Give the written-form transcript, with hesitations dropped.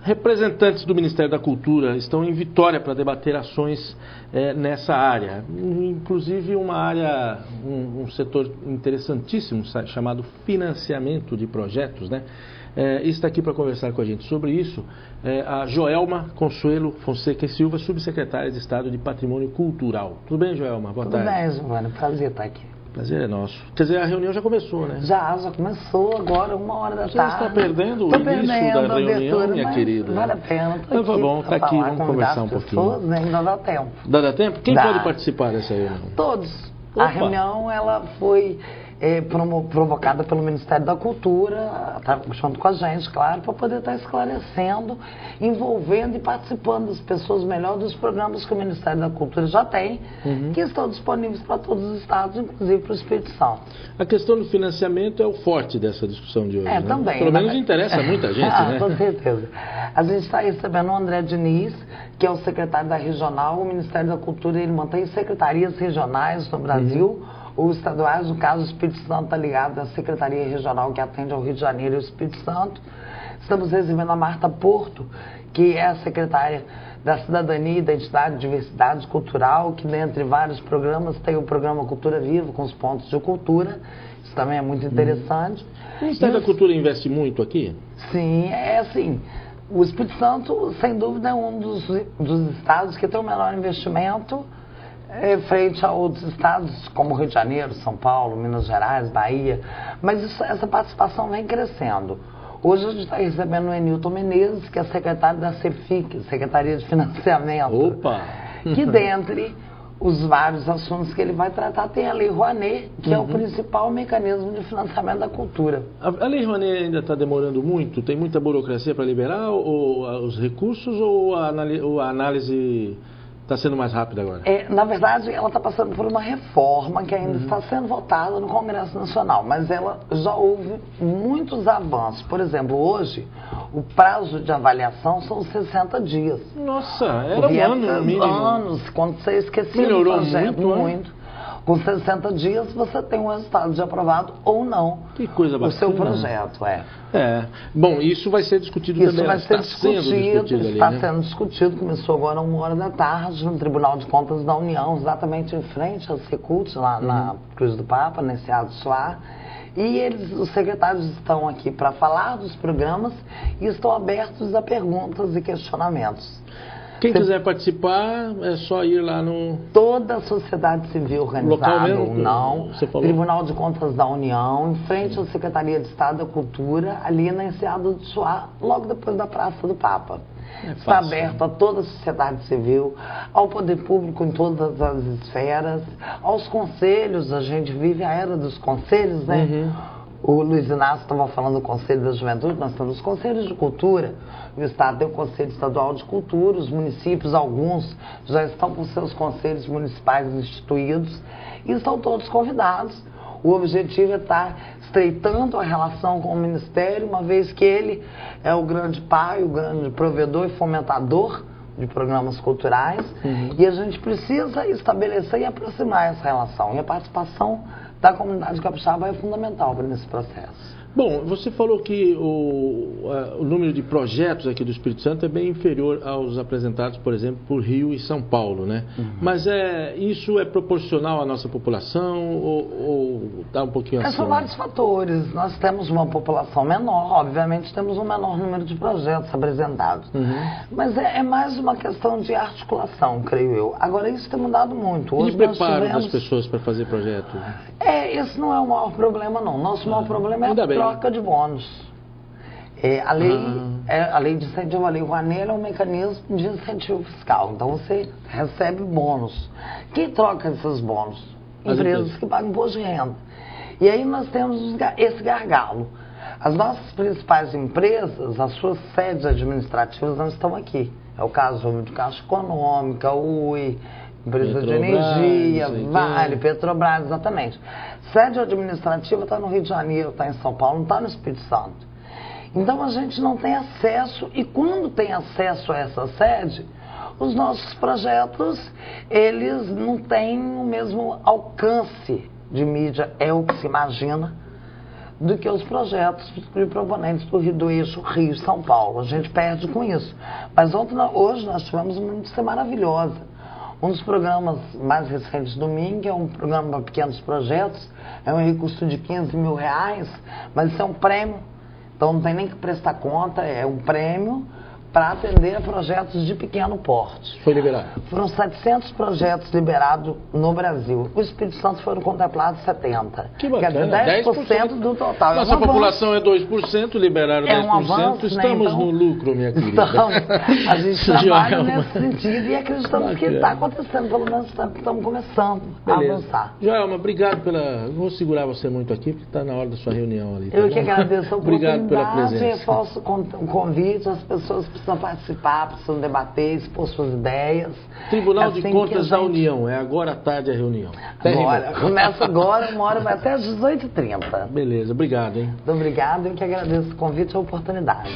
representantes do Ministério da Cultura estão em Vitória para debater ações nessa área. Inclusive uma área, um setor interessantíssimo chamado financiamento de projetos, né? Está aqui para conversar com a gente sobre isso a Joelma Consuelo Fonseca e Silva, subsecretária de Estado de Patrimônio Cultural. Tudo bem, Joelma? Boa tarde. Tudo bem, Giovana. Prazer estar aqui. Prazer é nosso. Quer dizer, a reunião já começou, né? Já começou agora, 1h da tarde. Você está perdendo o início da reunião, minha querida? Vale a pena. Então tá bom, está aqui, vamos conversar um pouquinho. Né? Ainda dá tempo. Dá tempo? Quem pode participar dessa reunião? Todos. Opa. A reunião ela foi provocada pelo Ministério da Cultura, junto com a gente, claro, para poder estar esclarecendo, envolvendo e participando das pessoas melhor dos programas que o Ministério da Cultura já tem, que estão disponíveis para todos os estados, inclusive para o Espírito Santo. A questão do financiamento é o forte dessa discussão de hoje, né? Também. Pelo menos interessa muita gente, né? Com certeza. A gente está recebendo o André Diniz, que é o secretário da Regional. O Ministério da Cultura ele mantém secretarias regionais no Brasil, ou estaduais, no caso o Espírito Santo está ligado à Secretaria Regional que atende ao Rio de Janeiro e ao Espírito Santo. Estamos recebendo a Marta Porto, que é a secretária da Cidadania, Identidade e Diversidade Cultural, que dentre vários programas tem o programa Cultura Viva, com os pontos de cultura. Isso também é muito interessante. O Ministério da Cultura investe muito aqui? Sim, assim. O Espírito Santo, sem dúvida, é um dos estados que tem o menor investimento frente a outros estados, como Rio de Janeiro, São Paulo, Minas Gerais, Bahia. Mas essa participação vem crescendo. Hoje a gente está recebendo o Enilton Menezes, que é secretário da CEFIC, Secretaria de Financiamento. Opa! Que dentre os vários assuntos que ele vai tratar tem a Lei Rouanet, que é o principal mecanismo de financiamento da cultura. A Lei Rouanet ainda está demorando muito? Tem muita burocracia para liberar os recursos ou a análise está sendo mais rápida agora? Na verdade, ela está passando por uma reforma que ainda está sendo votada no Congresso Nacional, mas ela já houve muitos avanços. Por exemplo, hoje, o prazo de avaliação são 60 dias. Nossa, era um ano no mínimo. Anos, quando você esquecia Melhorou do projeto, muito. Com 60 dias você tem um resultado de aprovado ou não. Que coisa bacana. O seu projeto, Bom, isso vai ser discutido também. Isso vai ser discutido, está né? sendo discutido, começou agora 1h da tarde no Tribunal de Contas da União, exatamente em frente ao Secult, lá na Cruz do Papa, nesse ato soar. E os secretários estão aqui para falar dos programas e estão abertos a perguntas e questionamentos. Quem quiser participar, é só ir lá no... Toda a sociedade civil organizada ou não, Tribunal de Contas da União, em frente à Secretaria de Estado da Cultura, ali na Enseada do Suá, logo depois da Praça do Papa. Está aberto a toda a sociedade civil, ao poder público em todas as esferas, aos conselhos. A gente vive a era dos conselhos, né? O Luiz Inácio estava falando do Conselho da Juventude, nós temos os Conselhos de Cultura, o Estado tem o Conselho Estadual de Cultura, os municípios, alguns, já estão com seus conselhos municipais instituídos e estão todos convidados. O objetivo é estar estreitando a relação com o Ministério, uma vez que ele é o grande pai, o grande provedor e fomentador de programas culturais, e a gente precisa estabelecer e aproximar essa relação, e a participação da comunidade capixaba é fundamental para esse processo. Bom, você falou que o número de projetos aqui do Espírito Santo é bem inferior aos apresentados, por exemplo, por Rio e São Paulo, né? Mas isso é proporcional à nossa população ou está um pouquinho acima? São vários fatores. Nós temos uma população menor, obviamente temos um menor número de projetos apresentados. Mas é mais uma questão de articulação, creio eu. Agora, isso tem mudado muito. Hoje e preparo das pessoas para fazer projetos? Esse não é o maior problema, não. Nosso maior problema é a troca de bônus. A lei de incentivo, a Lei Rouanet é um mecanismo de incentivo fiscal. Então você recebe bônus. Quem troca esses bônus? Empresas que pagam imposto de renda. E aí nós temos esse gargalo. As nossas principais empresas, as suas sedes administrativas não estão aqui. É o caso de Caixa Econômica, UI, Empresa de Energia, Vale, Petrobras, exatamente. Sede administrativa está no Rio de Janeiro, está em São Paulo, não está no Espírito Santo. Então a gente não tem acesso, e quando tem acesso a essa sede, os nossos projetos, eles não têm o mesmo alcance de mídia, é o que se imagina, do que os projetos de proponentes do eixo Rio-São Paulo. A gente perde com isso. Mas hoje nós tivemos uma notícia maravilhosa. Um dos programas mais recentes do MING é um programa para pequenos projetos, é um recurso de R$15 mil, mas isso é um prêmio, então não tem nem que prestar conta, é um prêmio para atender a projetos de pequeno porte. Foi liberado? Foram 700 projetos liberados no Brasil. O Espírito Santo foram contemplados 70. Que bacana, quer dizer, 10% do total. Nossa população é 2%, liberaram 10%. Um avanço, estamos né? Então, no lucro, minha querida. Então, a gente trabalha nesse sentido e acreditamos que está acontecendo. Pelo menos estamos começando a avançar. Joelma, obrigado pela... Não vou segurar você muito aqui, porque está na hora da sua reunião ali. Tá Eu que agradeço a oportunidade. Obrigado pela presença. Reforço o convite, as pessoas precisam participar, precisam debater, expor suas ideias. Tribunal de Contas da União, é agora à tarde a reunião. Agora, começa agora, uma hora vai até às 18h30. Beleza, obrigado, hein? Muito obrigado, eu que agradeço o convite e a oportunidade.